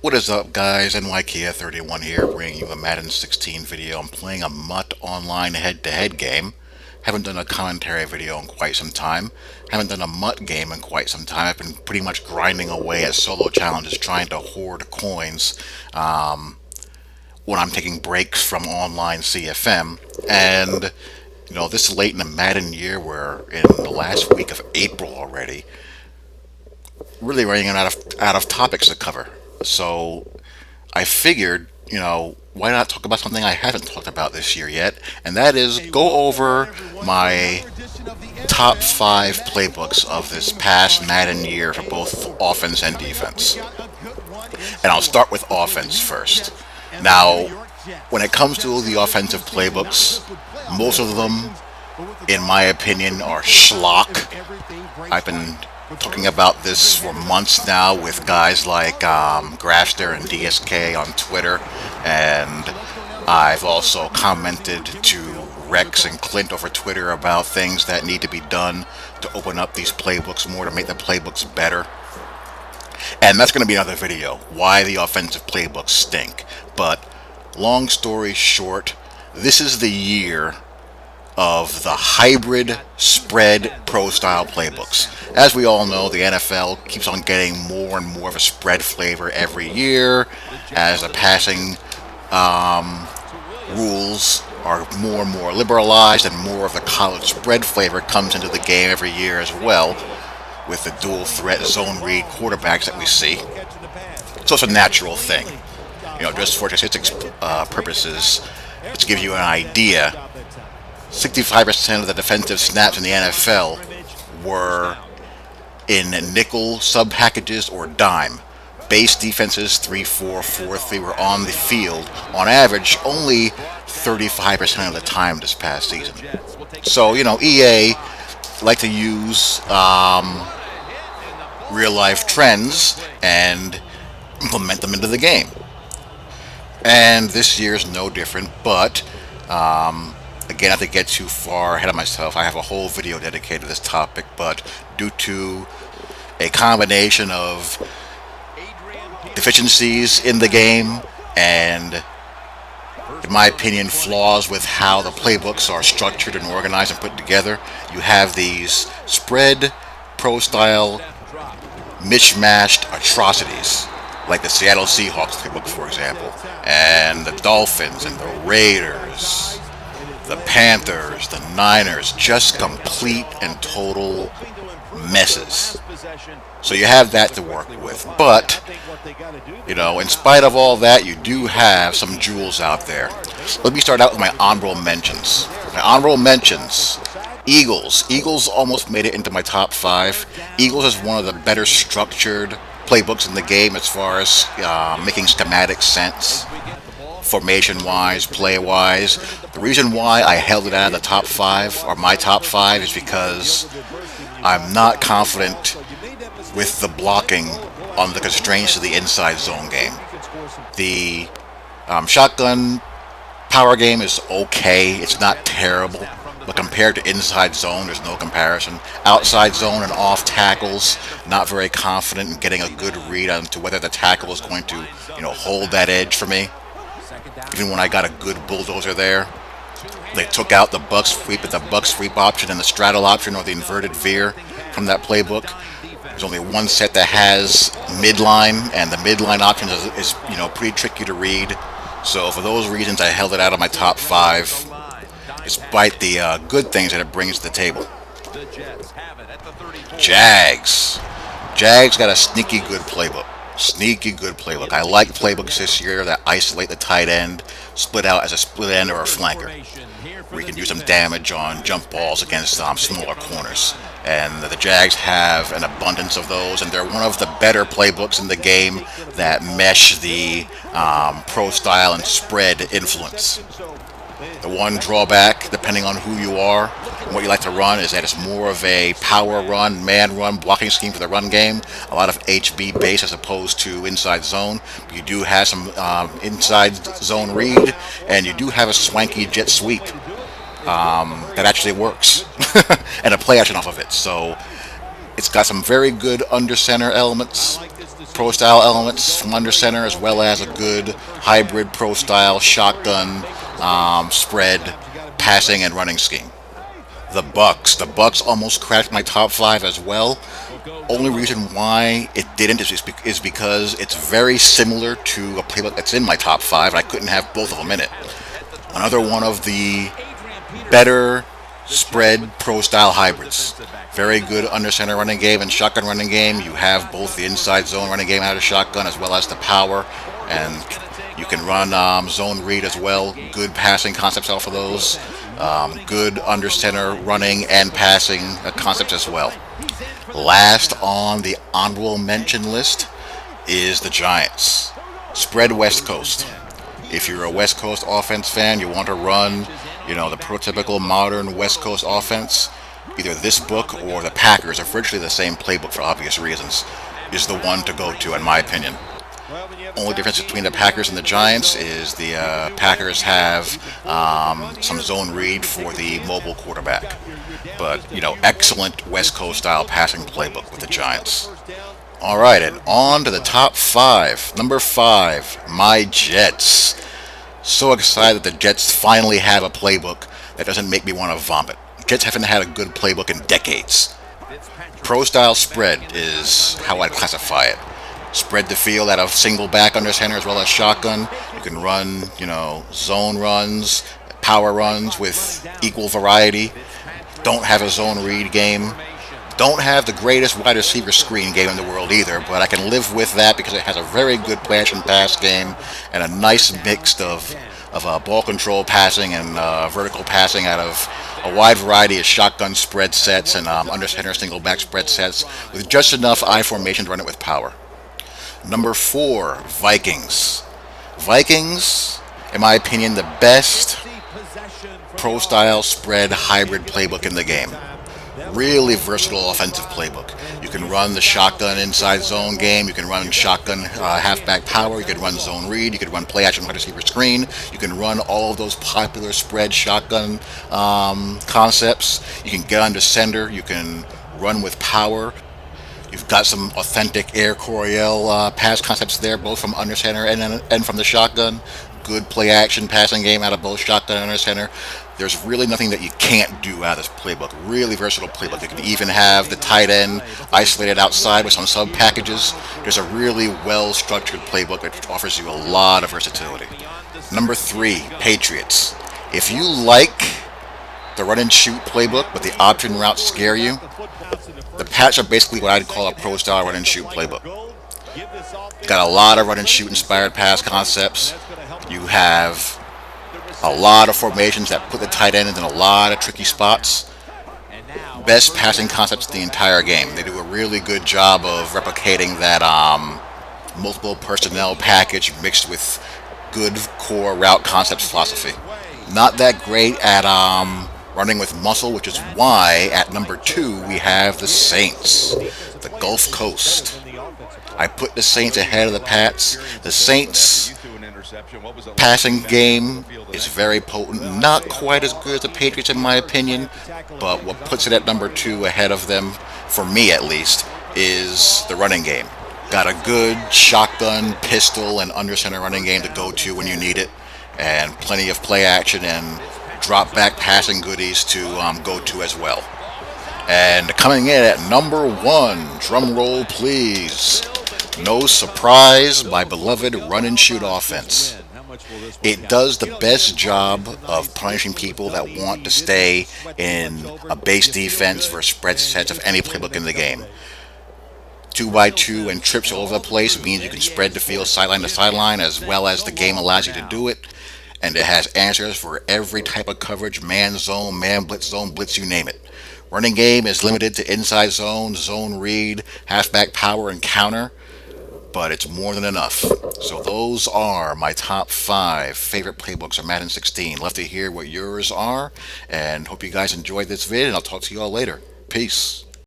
What is up, guys? NYKia31 here, bringing you a Madden 16 video. I'm playing a Mutt online head-to-head game. Haven't done a commentary video in quite some time. Haven't done a Mutt game in quite some time. I've been pretty much grinding away at solo challenges, trying to hoard coins when I'm taking breaks from online CFM. And this late in the Madden year, we're in the last week of April already. Really running out of topics to cover. So I figured, why not talk about something I haven't talked about this year yet, and that is go over my top five playbooks of this past Madden year for both offense and defense. And I'll start with offense first. Now, when it comes to the offensive playbooks, most of them, in my opinion, are schlock. I've been talking about this for months now with guys like Grafster and DSK on Twitter, and I've also commented to Rex and Clint over Twitter about things that need to be done to open up these playbooks more, to make the playbooks better. And that's going to be another video, why the offensive playbooks stink. But long story short, this is the year of the hybrid spread pro style playbooks. As we all know, the NFL keeps on getting more and more of a spread flavor every year as the passing rules are more and more liberalized, and more of the college spread flavor comes into the game every year as well, with the dual threat zone read quarterbacks that we see. So it's a natural thing. Just for statistics purposes, to give you an idea, 65% of the defensive snaps in the NFL were in nickel sub packages or dime. Base defenses 3-4-4-3 were on the field on average only 35% of the time this past season. So EA like to use real life trends and implement them into the game. And this year is no different, but again, not to get too far ahead of myself, I have a whole video dedicated to this topic, but due to a combination of deficiencies in the game and, in my opinion, flaws with how the playbooks are structured and organized and put together, you have these spread pro style mishmashed atrocities like the Seattle Seahawks playbook, for example, and the Dolphins and the Raiders, the Panthers, the Niners, just complete and total messes. So you have that to work with. But, in spite of all that, you do have some jewels out there. Let me start out with my honorable mentions. My honorable mentions: Eagles. Eagles almost made it into my top five. Eagles is one of the better structured playbooks in the game as far as making schematic sense, formation-wise, play-wise. The reason why I held it out of the top five, or my top five, is because I'm not confident with the blocking on the constraints of the inside zone game. The shotgun power game is okay. It's not terrible. But compared to inside zone, there's no comparison. Outside zone and off tackles, not very confident in getting a good read on to whether the tackle is going to, hold that edge for me. Even when I got a good bulldozer there, they took out the buck sweep, option and the straddle option, or the inverted veer, from that playbook. There's only one set that has midline, and the midline option is pretty tricky to read. So for those reasons, I held it out of my top five, despite the good things that it brings to the table. Jags. Jags got a sneaky good playbook. I like playbooks this year that isolate the tight end, split out as a split end or a flanker, where you can do some damage on jump balls against smaller corners. And the Jags have an abundance of those, and they're one of the better playbooks in the game that mesh the pro style and spread influence. The one drawback, depending on who you are and what you like to run, is that it's more of a power run, man run, blocking scheme for the run game. A lot of HB base as opposed to inside zone. But you do have some inside zone read, and you do have a swanky jet sweep that actually works, and a play action off of it. So it's got some very good under center elements, pro style elements from under center, as well as a good hybrid pro style shotgun spread passing and running scheme. The Bucks almost cracked my top five as well. Only reason why it didn't is because it's very similar to a playbook that's in my top five, and I couldn't have both of them in it. Another one of the better spread pro style hybrids. Very good under center running game and shotgun running game. You have both the inside zone running game out of shotgun as well as the power, and you can run zone read as well. Good passing concepts off of those. Good under center running and passing concepts as well. Last on the honorable mention list is the Giants. Spread West Coast. If you're a West Coast offense fan, you want to run, the prototypical modern West Coast offense, either this book or the Packers, are virtually the same playbook for obvious reasons, is the one to go to in my opinion. Only difference between the Packers and the Giants is the Packers have some zone read for the mobile quarterback. But, excellent West Coast style passing playbook with the Giants. All right, and on to the top five. Number five, my Jets. So excited that the Jets finally have a playbook that doesn't make me want to vomit. Jets haven't had a good playbook in decades. Pro style spread is how I'd classify it. Spread the field out of single back under center as well as shotgun. You can run, zone runs, power runs with equal variety. Don't have a zone read game. Don't have the greatest wide receiver screen game in the world either, but I can live with that because it has a very good play action pass game and a nice mix of ball control passing and vertical passing out of a wide variety of shotgun spread sets and under center single back spread sets with just enough I formation to run it with power. Number four, Vikings. Vikings, in my opinion, the best pro-style spread hybrid playbook in the game. Really versatile offensive playbook. You can run the shotgun inside zone game. You can run shotgun halfback power. You can run zone read. You can run play action wide receiver screen. You can run all of those popular spread shotgun concepts. You can get under center. You can run with power. You've got some authentic Air Coryell pass concepts there, both from under center and from the shotgun. Good play action passing game out of both shotgun and under center. There's really nothing that you can't do out of this playbook. Really versatile playbook. You can even have the tight end isolated outside with some sub packages. There's a really well structured playbook that offers you a lot of versatility. Number three, Patriots. If you like the run and shoot playbook, but the option routes scare you, the Pats are basically what I'd call a pro style run and shoot playbook. Got a lot of run and shoot inspired pass concepts. You have a lot of formations that put the tight end in a lot of tricky spots. Best passing concepts in the entire game. They do a really good job of replicating that multiple personnel package mixed with good core route concepts philosophy. Not that great at running with muscle, which is why at number two we have the Saints, the Gulf Coast. I put the Saints ahead of the Pats. The Saints passing game is very potent, not quite as good as the Patriots in my opinion, but what puts it at number two ahead of them, for me at least, is the running game. Got a good shotgun, pistol, and under center running game to go to when you need it, and plenty of play action and drop back passing goodies to go to as well. And coming in at number one, drum roll please, no surprise, my beloved run and shoot offense. It does the best job of punishing people that want to stay in a base defense versus spread sets of any playbook in the game. 2x2 and trips all over the place means you can spread the field sideline to sideline as well as the game allows you to do it. And it has answers for every type of coverage, man zone, man blitz zone, blitz, you name it. Running game is limited to inside zone, zone read, halfback power, and counter, but it's more than enough. So those are my top 5 favorite playbooks of Madden 16. Love to hear what yours are, and hope you guys enjoyed this video, and I'll talk to you all later. Peace.